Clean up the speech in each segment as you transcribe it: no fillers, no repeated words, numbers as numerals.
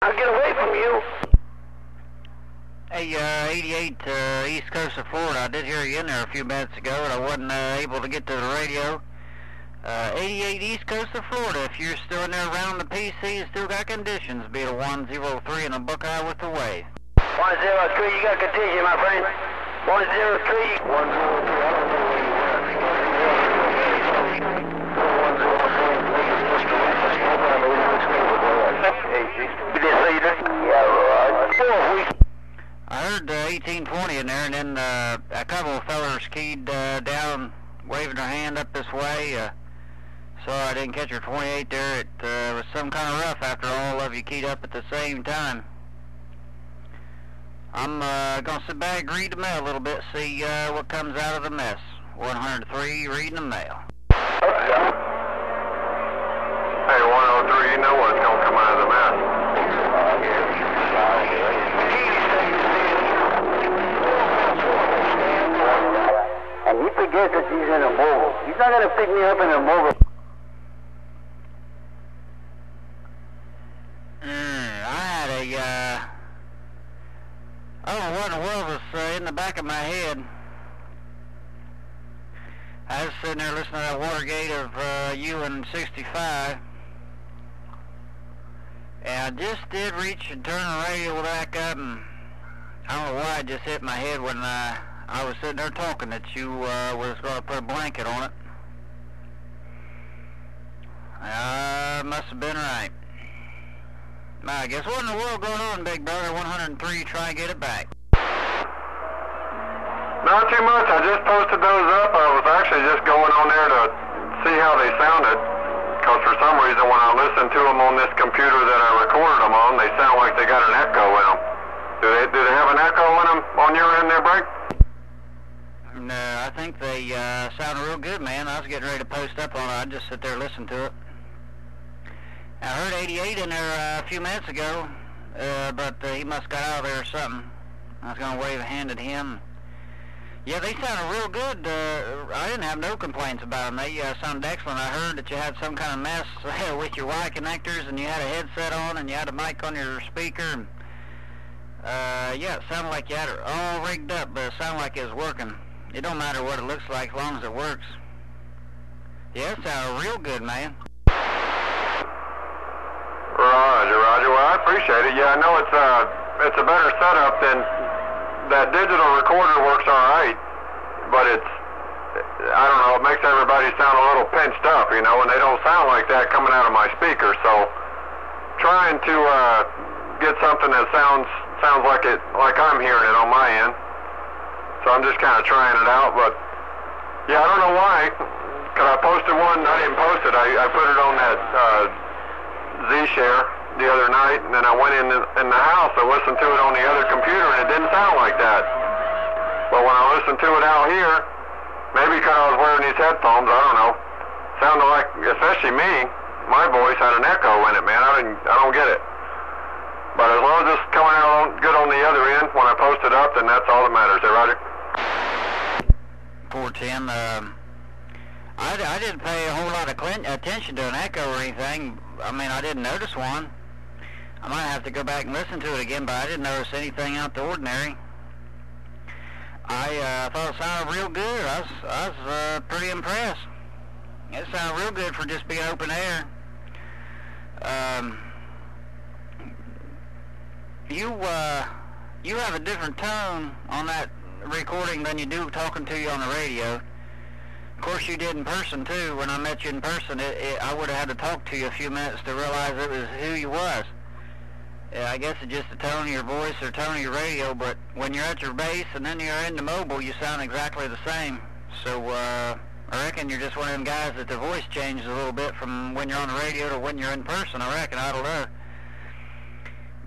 I'll get away from you. Hey, 88, east coast of Florida. I did hear you in there a few minutes ago, and I wasn't able to get to the radio. 88 east coast of Florida. If you're still in there around the PC, still got conditions. Be a 103 in a Buckeye with the wave. 103, you got condition, my friend. 103. 103, I don't know where you were. I heard 1820 in there, and then a couple of fellers keyed down, waving their hand up this way. Sorry I didn't catch your 28 there. It was some kind of rough after all of you keyed up at the same time. I'm going to sit back, read the mail a little bit, see what comes out of the mess. 103, reading the mail. Hey, 103, you know what's going to come out of the mess. And he forgets that he's in a mobile. He's not going to pick me up in a mobile. I don't know what in the world was in the back of my head. I was sitting there listening to that Watergate of you and 65. And I just did reach and turn the radio back up, and I don't know why it just hit my head when I was sitting there talking that you was going to put a blanket on it. I must have been right. I guess what in the world going on, big brother? 103, try and get it back. Not too much. I just posted those up. I was actually just going on there to see how they sounded. Because for some reason when I listen to them on this computer that I recorded them on, they sound like they got an echo in them. Do they have an echo in them on your end there, Brake? No, I think they sound real good, man. I was getting ready to post up on it. I'd just sit there and listen to it. I heard 88 in there a few minutes ago, but he must have got out of there or something. I was going to wave a hand at him. Yeah, they sounded real good. I didn't have no complaints about them. They sounded excellent. I heard that you had some kind of mess with your Y connectors, and you had a headset on, and you had a mic on your speaker. Yeah, it sounded like you had it all rigged up, but it sounded like it was working. It don't matter what it looks like as long as it works. Yeah, it sounded real good, man. Roger, Roger. Well, I appreciate it. Yeah, I know it's a better setup than that digital recorder works all right, but I don't know, it makes everybody sound a little pinched up, you know, and they don't sound like that coming out of my speaker. So trying to get something that sounds like I'm hearing it on my end. So I'm just kind of trying it out, but yeah, I don't know why. Cause I posted one, I didn't post it. I put it on that Z-Share the other night, and then I went in the house and listened to it on the other computer, and it didn't sound like that. But when I listened to it out here, maybe because I was wearing these headphones, I don't know, sounded like, especially me, my voice had an echo in it, man. I don't get it. But as long as it's coming out good on the other end when I post it up, then that's all that matters. There, Roger? 410. I didn't pay a whole lot of attention to an echo or anything. I mean, I didn't notice one. I might have to go back and listen to it again, but I didn't notice anything out the ordinary. I thought it sounded real good. I was pretty impressed. It sounded real good for just being open air. You have a different tone on that recording than you do talking to you on the radio. Of course, you did in person too. When I met you in person, I would have had to talk to you a few minutes to realize it was who you was. I guess it's just the tone of your voice or tone of your radio, but when you're at your base and then you're in the mobile, you sound exactly the same. So I reckon you're just one of them guys that the voice changes a little bit from when you're on the radio to when you're in person. I reckon, I don't know.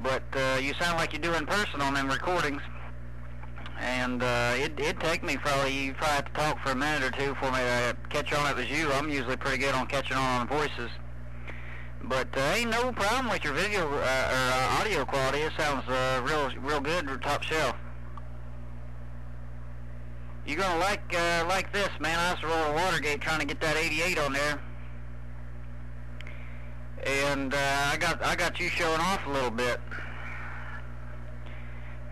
But you sound like you do in person on them recordings. And it'd take me you'd probably have to talk for a minute or two for me to catch on it was you. I'm usually pretty good on catching on voices. But ain't no problem with your video or audio quality. It sounds real good, top shelf. You're gonna like this, man. I was rolling Watergate trying to get that 88 on there. and I got you showing off a little bit,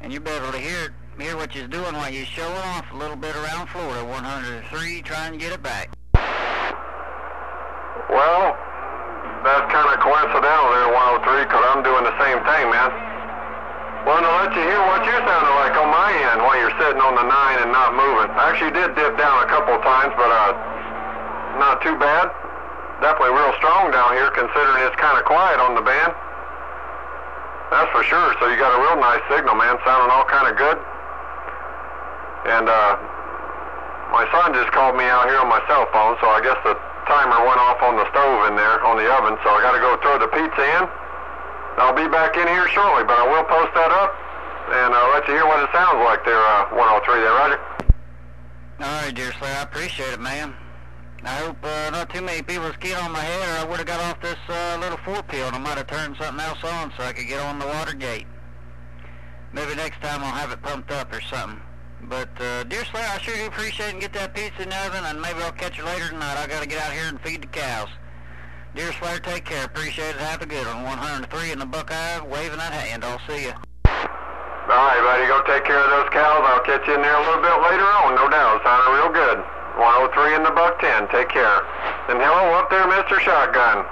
and you'll be able to hear what you're doing while you're showing off a little bit around Florida. 103, trying to get it back. Well, that's kind of coincidental there, 103, because I'm doing the same thing, man. Wanted to let you hear what you sounded like on my end while you're sitting on the 9 and not moving. I actually did dip down a couple of times, but not too bad. Definitely real strong down here, considering it's kind of quiet on the band. That's for sure. So you got a real nice signal, man. Sounding all kind of good. And my son just called me out here on my cell phone, so I guess the timer went off on the stove in there, on the oven, so I got to go throw the pizza in. I'll be back in here shortly, but I will post that up and let you hear what it sounds like there, 103 there, Roger. All right, deerslayer, I appreciate it, man. I hope not too many people was keying on my head, or I would have got off this little 4-pill, and I might have turned something else on so I could get on the water gate. Maybe next time I'll have it pumped up or something. But deerslayer, I sure do appreciate it, and get that pizza in the oven, and maybe I'll catch you later tonight. I got to get out here and feed the cows. Deerslayer, take care. Appreciate it. Have a good one. 103 in the Buckeye, waving that hand. I'll see you. All right, buddy. Go take care of those cows. I'll catch you in there a little bit later on, no doubt. Sounding real good. 103 in the Buck 10. Take care. And hello up there, Mr. Shotgun.